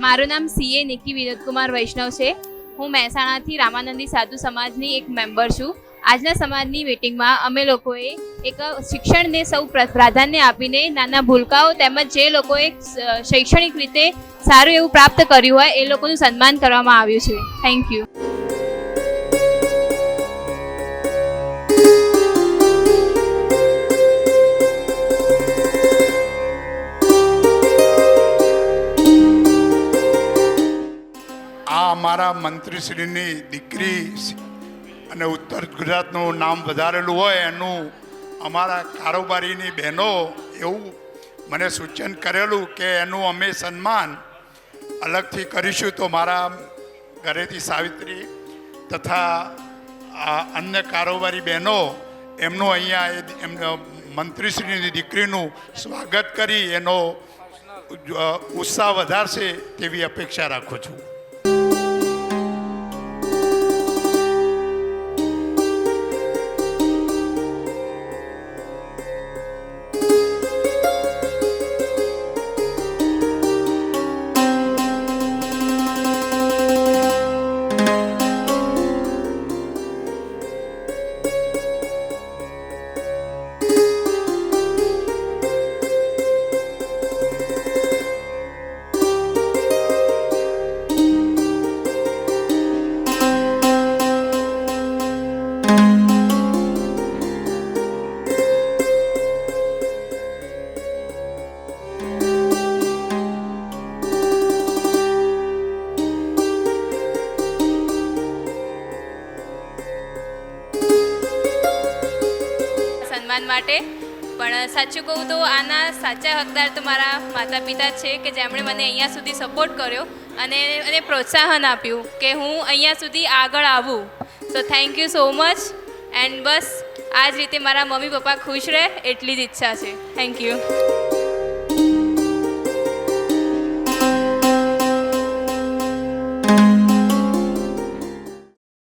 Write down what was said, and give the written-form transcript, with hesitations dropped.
મારું નામ સીએ નિકી વિનોદકુમાર વૈષ્ણવ છે. હું મહેસાણાથી રામાનંદી સાધુ સમાજની એક મેમ્બર છું. આજના સમાજની મીટિંગમાં અમે લોકોએ એક શિક્ષણને સૌ પ્રાધાન્ય આપીને નાના ભૂલકાઓ તેમજ જે લોકોએ શૈક્ષણિક રીતે સારું એવું પ્રાપ્ત કર્યું હોય એ લોકોનું સન્માન કરવામાં આવ્યું છે. Thank you. આ અમારા મંત્રીશ્રીની દીકરી અને ઉત્તર ગુજરાતનું નામ વધારેલું હોય એનું અમારા કારોબારીની બહેનો એવું મને સૂચન કરેલું કે એનું અમે સન્માન અલગથી કરીશું. તો મારા ઘરેથી સાવિત્રી તથા અન્ય કારોબારી બહેનો એમનું અહીંયા મંત્રીશ્રીની દીકરીનું સ્વાગત કરી એનો ઉત્સાહ વધારશે તેવી અપેક્ષા રાખું છું. માટે પણ સાચું કહું તો આના સાચા હકદાર તો મારા માતા પિતા છે કે જેમણે મને અહીંયા સુધી સપોર્ટ કર્યો અને પ્રોત્સાહન આપ્યું કે હું અહીંયા સુધી આગળ આવું. So thank you so much. And બસ આ જ રીતે મારા મમ્મી પપ્પા ખુશ રહે એટલી જ ઈચ્છા છે. Thank you.